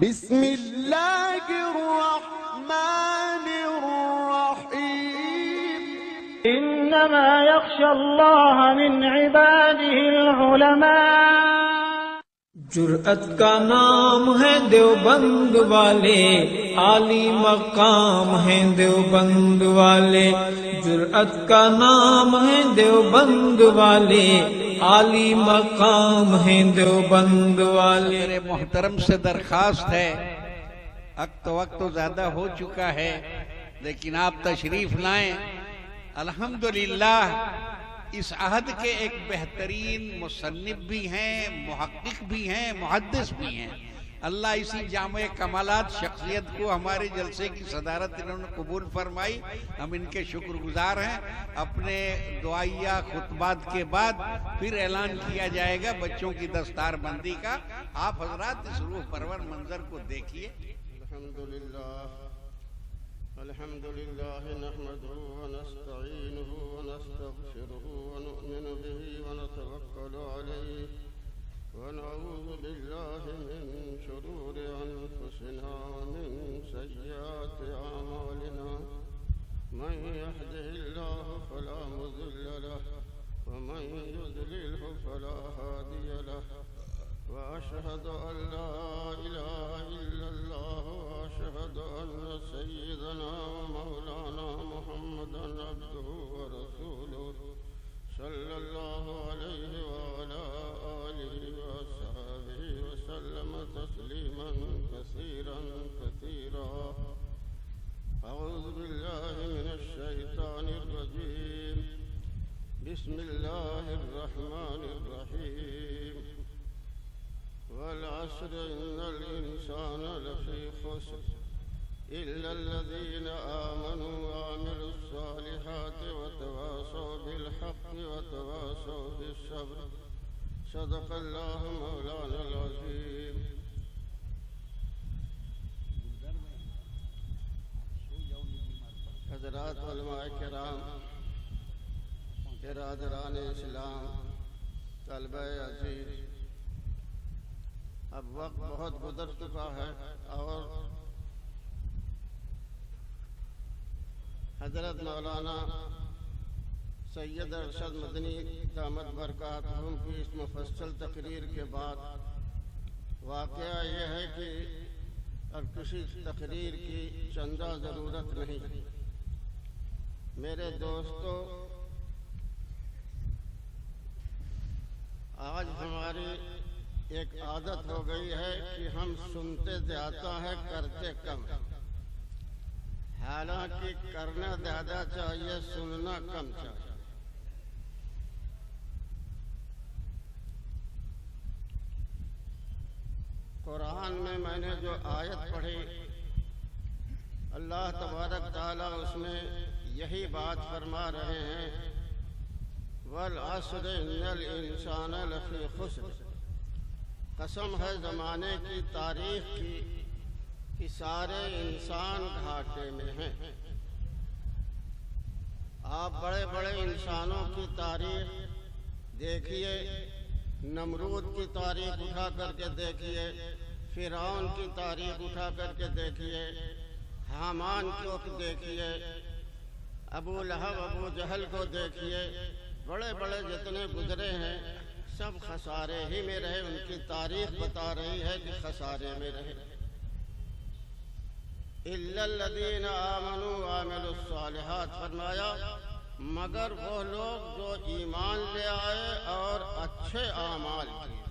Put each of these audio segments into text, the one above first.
بسم الله الرحمن الرحيم إنما يخشى الله من عباده العلماء۔ جرأت کا نام ہے دیوبند والے، عالی مقام ہے دیوبند والے۔ جرأت کا نام ہے دیوبند والے، عالی مقام ہے دیوبند والے۔ میرے محترم سے درخواست ہے، وقت تو زیادہ ہو چکا ہے لیکن آپ تشریف لائیں۔ الحمدللہ اس عہد کے ایک بہترین مصنف بھی ہیں، محقق بھی ہیں، محدث بھی ہیں۔ اللہ اسی جامع کمالات شخصیت کو ہمارے جلسے کی صدارت انہوں نے قبول فرمائی، ہم ان کے شکر گزار ہیں۔ اپنے دعائیہ خطبات کے بعد پھر اعلان کیا جائے گا بچوں کی دستار بندی کا۔ آپ حضرات اس روح پرور منظر کو دیکھیے۔ الحمد لله نحمده ونستعينه ونستغفره ونؤمن به ونتوكل عليه ونعوذ بالله من شرور أنفسنا ومن سيئات أعمالنا من يهده الله فلا مضل له ومن يضلله فلا هادي له وأشهد أن لا إله إلا الله وأشهد أن سيدنا ومولانا محمدا عبده ورسوله صلى الله عليه وعلى آله وصحبه وسلم تسليما كثيرا كثيرا۔ أعوذ بالله من الشيطان الرجيم، بسم الله الرحمن الرحيم۔ والعصر إن الإنسان لفي خسر إلا الذين آمنوا وعملوا الصالحات وتواصوا بالحق وتواصوا بالصبر، صدق الله مولانا العظيم۔ حضرات علماء کرام، برادران اسلام، طلبہ عزیز، اب وقت بہت گزر چکا ہے اور حضرت مولانا سید ارشد مدنی دامت برکاتہم کی اس مفصل تقریر کے بعد واقعہ یہ ہے کہ اب کسی تقریر کی چندہ ضرورت نہیں۔ میرے دوستو، آج ہماری ایک عادت ہو گئی ہے کہ ہم سنتے زیادہ ہیں کرتے کم، حالانکہ کرنا زیادہ چاہیے، سننا کم چاہیے۔ قرآن میں نے جو آیت پڑھی، اللہ تبارک تعالیٰ اس میں یہی بات فرما رہے ہیں، وَالْعَصْرِ إِنَّ الْإِنسَانَ لَفِي خُسْرٍ۔ قسم ہے زمانے کی، تاریخ کی، کہ سارے انسان گھاٹے میں ہیں۔ آپ بڑے بڑے انسانوں کی تاریخ دیکھیے، نمرود کی تاریخ اٹھا کر کے دیکھیے، فرعون کی تاریخ اٹھا کر کے دیکھیے، حامان کو دیکھیے، ابو لہب ابو جہل کو دیکھیے، بڑے بڑے جتنے گزرے ہیں سب خسارے ہی میں رہے۔ ان کی تاریخ بتا رہی ہے کہ خسارے میں رہے۔ إِلَّا الَّذِينَ آمَنُوا وَعَمِلُوا الصَّالِحَاتِ، فرمایا مگر وہ لوگ جو ایمان لے آئے اور اچھے اعمال کیے،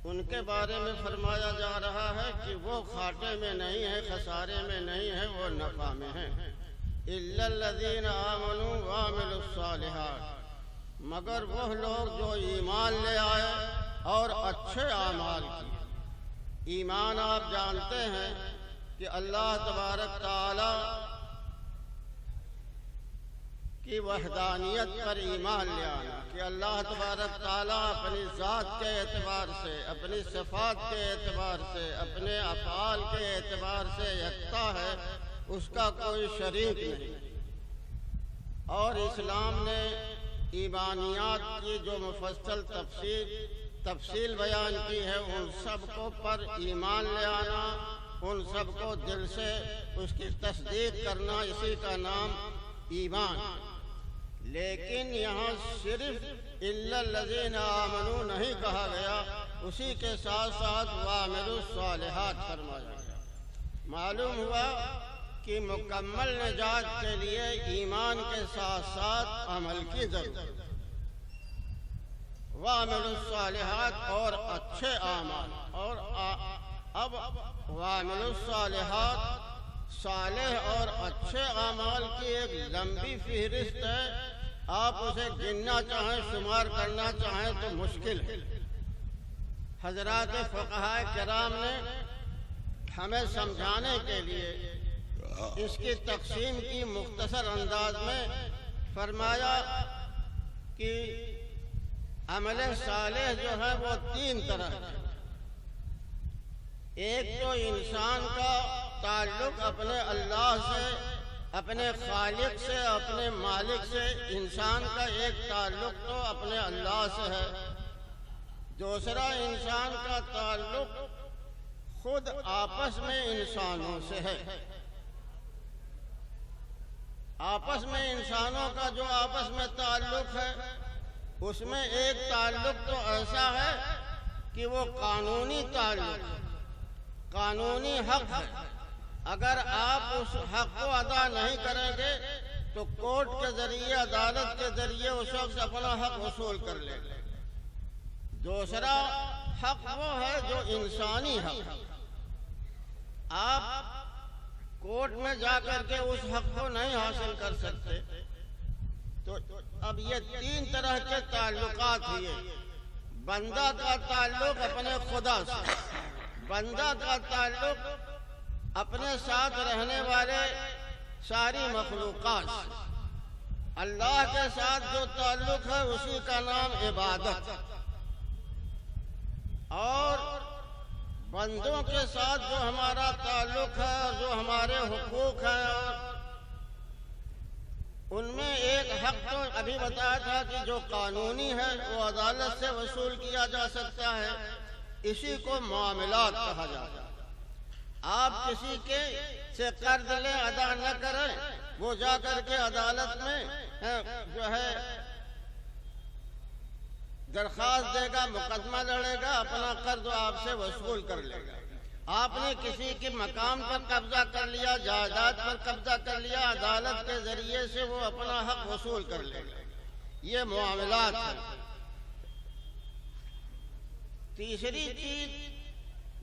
ان کے بارے میں فرمایا جا رہا ہے کہ وہ گھاٹے میں نہیں ہے، خسارے میں نہیں ہے، وہ نفع میں ہے۔ إِلَّا الَّذِينَ آمَنُوا وَعَمِلُوا الصَّالِحَاتِ، مگر وہ لوگ جو ایمان لے آئے اور اچھے اعمال کیے۔ ایمان آپ جانتے ہیں کہ اللہ تبارک تعالی کی وحدانیت پر ایمان لے آنا، کہ اللہ تبارک تعالی اپنی ذات کے اعتبار سے، اپنی صفات کے اعتبار سے، اپنے افعال کے اعتبار سے یکتا ہے، اس کا کوئی شریک نہیں۔ اور اسلام نے ایمانیات کی جو مفصل تفسیر تفصیل بیان کی ہے، ان سب کو پر ایمان لے آنا، ان سب کو دل سے اس کی تصدیق کرنا، اسی کا نام ایمان۔ لیکن یہاں صرف الا الذین آمنوا نہیں کہا گیا، اسی کے ساتھ ساتھ وَعَمِلُوا الصَّالِحَاتِ فرمایا گیا۔ معلوم ہوا کہ مکمل نجات کے لیے ایمان کے ساتھ ساتھ عمل کی ضرورت ہے۔ وَعَمِلُوا الصَّالِحَاتِ اور اچھے اعمال، اور اب وَعَمِلُوا الصَّالِحَاتِ صالح اور اچھے اعمال کی ایک لمبی فہرست ہے، آپ اسے گننا چاہیں، شمار کرنا چاہیں تو مشکل ہے۔ حضرات فقہائے کرام نے ہمیں سمجھانے کے لیے اس کی تقسیم کی مختصر انداز میں فرمایا کہ عمل صالح جو ہے وہ تین طرح ہے۔ ایک تو انسان کا تعلق اپنے اللہ سے، اپنے خالق سے، اپنے مالک سے۔ انسان کا ایک تعلق تو اپنے اللہ سے ہے۔ دوسرا انسان کا تعلق خود آپس میں انسانوں سے ہے۔ آپس میں انسانوں کا جو آپس میں تعلق ہے، اس میں ایک تعلق تو ایسا ہے کہ وہ قانونی تعلق ہے، قانونی حق ہے۔ اگر آپ اس حق کو ادا نہیں کریں گے تو کورٹ کے ذریعے، عدالت کے ذریعے اس شخص اپنا حق وصول کر لے گا۔ دوسرا حق وہ ہے جو انسانی حق ہے۔ آپ کورٹ میں جا کر کے اس حق کو نہیں حاصل کر سکتے۔ تو اب یہ تین طرح کے تعلقات ہوئے۔ بندہ کا تعلق اپنے خدا سے، بندہ کا تعلق اپنے ساتھ رہنے والے ساری مخلوقات سے۔ اللہ کے ساتھ جو تعلق ہے اسی کا نام عبادت۔ اور بندوں کے ساتھ جو ہمارا تعلق ہے، جو ہمارے حقوق ہیں، ان میں ایک حق تو ابھی بتایا تھا کہ جو قانونی ہے وہ عدالت سے وصول کیا جا سکتا ہے، اسی کو معاملات کہا جاتا ہے۔ آپ کسی کے سے قرض لیں، ادا نہ کریں، وہ جا کر کے عدالت میں جو ہے درخواست دے گا، مقدمہ لڑے گا، اپنا قرض آپ سے وصول کر لے گا۔ آپ نے کسی کے مقام پر قبضہ کر لیا، جائیداد پر قبضہ کر لیا، عدالت کے ذریعے سے وہ اپنا حق وصول کر لے گا۔ یہ معاملات ہے۔ تیسری چیز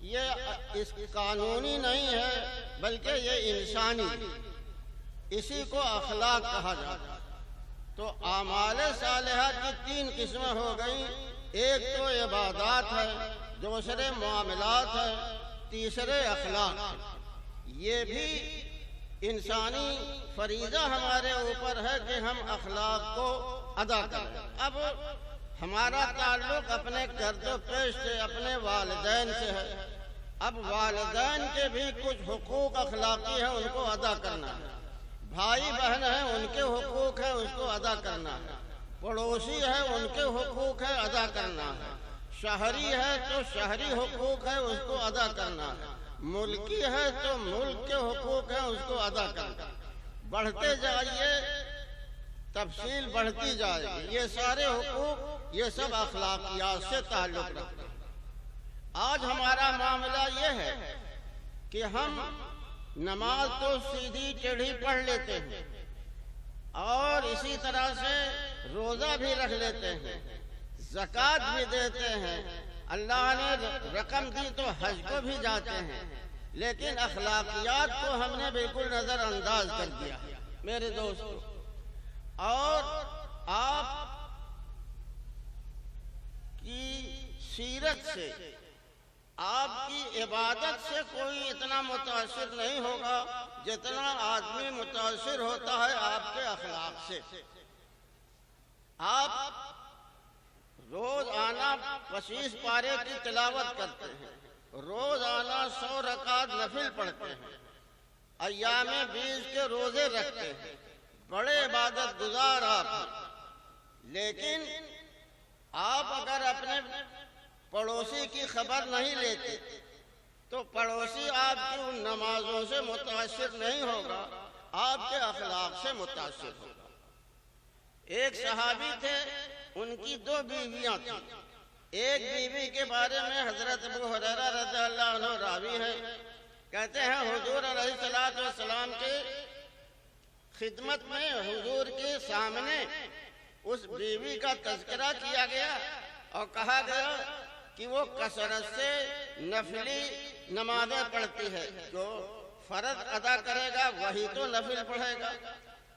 یہ اس قانونی نہیں ہے بلکہ یہ انسانی ہے، اسی کو اخلاق کہا جاتا ہے۔ تو اعمال صالحہ کی تین قسمیں ہو گئیں، ایک تو عبادات ہے، دوسرے معاملات ہے، تیسرے اخلاق ہے۔ یہ بھی انسانی فریضہ ہمارے اوپر ہے کہ ہم اخلاق کو ادا کریں۔ اب ہمارا تعلق اپنے گرد و پیش سے، اپنے والدین سے ہے۔ اب والدین کے بھی کچھ حقوق اخلاقی ہیں، ان کو ادا کرنا ہے۔ بھائی بہن ہیں، ان کے حقوق ہیں، اس کو ادا کرنا ہے۔ پڑوسی ہے، ان کے حقوق ہے، ادا کرنا ہے۔ شہری ہے تو شہری حقوق ہے، اس کو ادا کرنا ہے۔ ملکی ہے تو ملک کے حقوق ہیں، اس کو ادا کرنا ہے۔ بڑھتے جائیے، تفصیل بڑھتی جائے گی۔ یہ سارے حقوق، یہ سب اخلاقیات سے تعلق رکھتے ہیں۔ آج ہمارا معاملہ یہ ہے کہ ہم نماز تو سیدھی ٹیڑھی پڑھ لیتے ہیں، اور اسی طرح سے روزہ بھی رکھ لیتے ہیں، زکوٰۃ بھی دیتے ہیں، اللہ نے رقم دی تو حج کو بھی جاتے ہیں، لیکن اخلاقیات کو ہم نے بالکل نظر انداز کر دیا میرے دوستو۔ اور آپ کی سیرت سے، آپ کی عبادت سے کوئی اتنا متاثر نہیں ہوگا جتنا آدمی متاثر ہوتا ہے آپ کے اخلاق سے۔ آپ روز آنا 25 پارے کی تلاوت کرتے ہیں، روز آنا 100 رکعت نفل پڑھتے ہیں، ایام 20 کے روزے رکھتے ہیں، بڑے عبادت گزار آپ ہیں۔ لیکن آپ اگر اپنے پڑوسی کی خبر نہیں لیتے تو پڑوسی آپ کی ان نمازوں سے متاثر نہیں ہوگا، آپ کے اخلاق سے متاثر ہوگا۔ ایک صحابی تھے، ان کی 2 بیویاں تھیں۔ ایک بیوی کے بارے میں حضرت ابو ہریرہ رضی اللہ عنہ راوی ہیں، کہتے ہیں حضور علیہ السلام کے خدمت میں حضور کے سامنے اس بیوی کا تذکرہ کیا گیا اور کہا گیا کہ وہ کثرت سے نفلی نمازیں پڑھتی ہے، جو فرض ادا کرے گا وہی تو نفل پڑھے گا،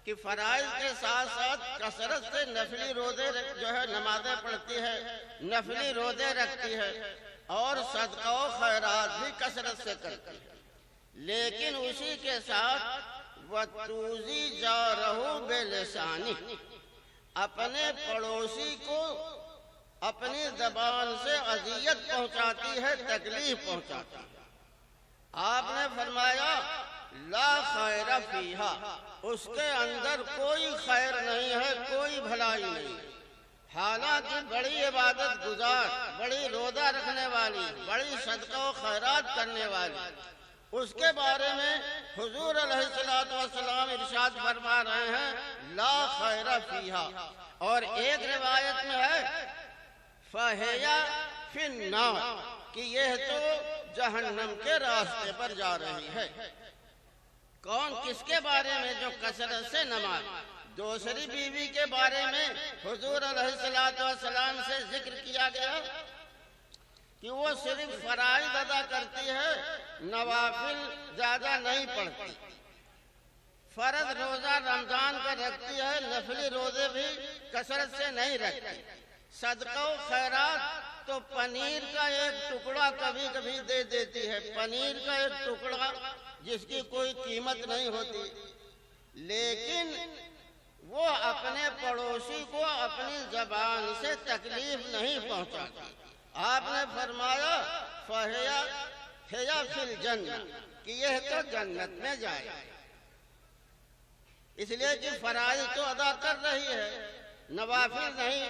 کہ فرائض کے ساتھ ساتھ کثرت سے نفلی روزے جو ہے نمازیں پڑھتی ہے، نفلی روزے رکھتی ہے اور صدقہ و خیرات بھی کثرت سے کرتی ہے، لیکن اسی کے ساتھ وَتُوزِي جَارَهُ بِلِسَانِهِ، اپنے پڑوسی کو اپنی زبان سے اذیت پہنچاتی ہے، تکلیف پہنچاتی ہے۔ آپ نے فرمایا لا خیر فیہا، اس کے اندر کوئی خیر نہیں ہے، کوئی بھلائی نہیں، حالانکہ بڑی عبادت گزار، بڑی روزہ رکھنے والی، بڑی صدقہ و خیرات کرنے والی، اس کے بارے میں حضور علیہ السلام ارشاد فرما رہے ہیں لا خیر فیہا۔ اور ایک روایت میں ہے فَهِيَ فِي النَّارِ، کہ یہ تو جہنم کے راستے پر جا رہی ہے۔ کون کس کے بارے میں؟ جو کثرت سے نماز۔ دوسری بیوی کے بارے میں حضور علیہ السلام سے ذکر کیا گیا کہ وہ صرف فرائض ادا کرتی ہے، نوافل زیادہ نہیں پڑھتی، فرض روزہ رمضان کا رکھتی ہے، نفلی روزے بھی کثرت سے نہیں رکھتی، صدقہ و خیرات تو پنیر کا ایک ٹکڑا کبھی کبھی دے دیتی ہے، پنیر کا ایک ٹکڑا جس کی کوئی قیمت نہیں ہوتی، لیکن وہ اپنے پڑوسی کو اپنی زبان سے تکلیف نہیں پہنچاتی۔ آپ نے فرمایا فَهِيَ فِي الْجَنَّةِ، کہ یہ تو جنت میں جائے، اس لیے کہ فرائض تو ادا کر رہی ہے، نوافل نہیں،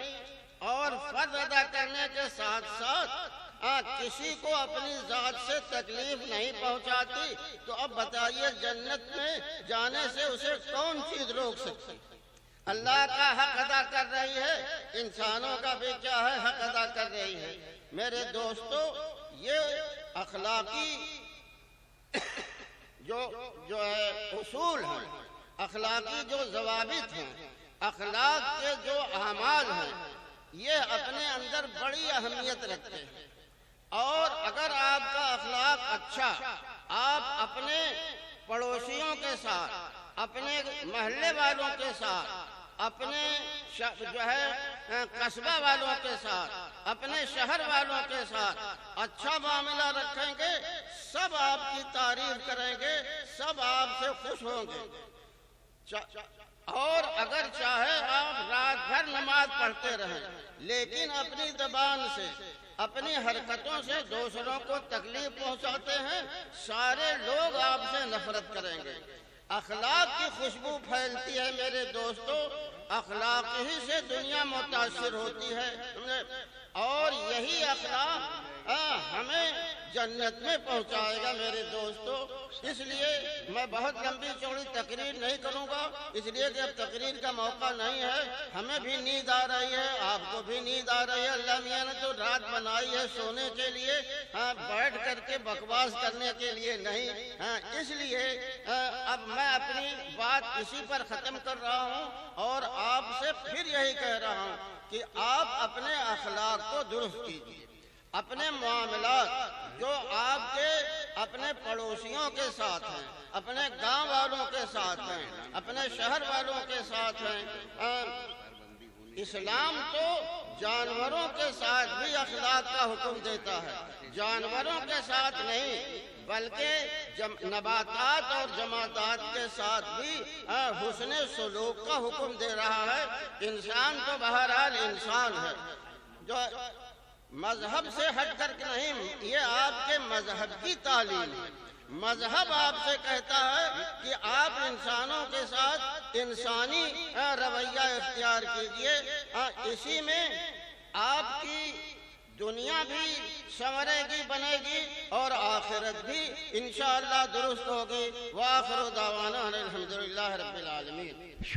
اور فرض ادا کرنے کے ساتھ ساتھ کسی کو اپنی ذات سے تکلیف نہیں پہنچاتی، تو اب بتائیے جنت میں جانے سے اسے کون چیز روک سکتی؟ اللہ کا حق ادا کر رہی ہے، انسانوں کا بھی کیا ہے حق ادا کر رہی ہے۔ میرے دوستو، یہ اخلاقی جو ہے اصول ہیں، اخلاقی جو ضوابط ہیں، اخلاق کے جو اعمال ہیں، یہ اپنے اندر بڑی اہمیت رکھتے ہیں، اور اگر آپ کا اخلاق اچھا، آپ اپنے پڑوسیوں کے ساتھ، اپنے محلے والوں کے ساتھ، اپنے جو ہے قصبہ والوں کے ساتھ، اپنے شہر والوں کے ساتھ اچھا معاملہ رکھیں گے، سب آپ کی تعریف کریں گے، سب آپ سے خوش ہوں گے۔ اور اگر چاہے آپ رات بھر نماز پڑھتے رہیں، لیکن اپنی زبان سے، اپنی حرکتوں سے دوسروں کو تکلیف پہنچاتے ہیں، سارے لوگ آپ سے نفرت کریں گے۔ اخلاق کی خوشبو پھیلتی ہے میرے دوستو، اخلاق ہی سے دنیا متاثر ہوتی ہے، اور یہی اخلاق ہمیں جنت میں پہنچائے گا میرے دوستو۔ اس لیے میں بہت لمبی چوڑی تقریر نہیں کروں گا، اس لیے کہ اب تقریر کا موقع نہیں ہے، ہمیں بھی نیند آ رہی ہے، آپ کو بھی نیند آ رہی ہے۔ اللہ میاں نے تو رات بنائی ہے سونے کے لیے، بیٹھ کر کے بکواس کرنے کے لیے نہیں۔ اس لیے اب میں اپنی بات اسی پر ختم کر رہا ہوں، اور آپ سے پھر یہی کہہ رہا ہوں کہ آپ اپنے اخلاق کو درست کیجیے، اپنے معاملات جو آپ کے اپنے پڑوسیوں کے ساتھ ہیں، اپنے گاؤں والوں کے ساتھ ہیں، اپنے شہر والوں کے ساتھ ہیں۔ اسلام تو جانوروں کے ساتھ بھی اخلاق کا حکم دیتا ہے، جانوروں کے ساتھ نہیں بلکہ نباتات اور جمادات کے ساتھ بھی حسن سلوک کا حکم دے رہا ہے۔ انسان تو بہرحال انسان ہے، جو مذہب سے ہٹ کر کے نہیں، یہ آپ کے مذہب کی تعلیم ہے۔ مذہب آپ سے کہتا ہے کہ آپ انسانوں کے ساتھ انسانی رویہ اختیار کیجئے، اسی میں آپ کی دنیا بھی سنورے گی، بنے گی، اور آخرت بھی انشاءاللہ درست ہوگی۔ وآخر دعوانا الحمد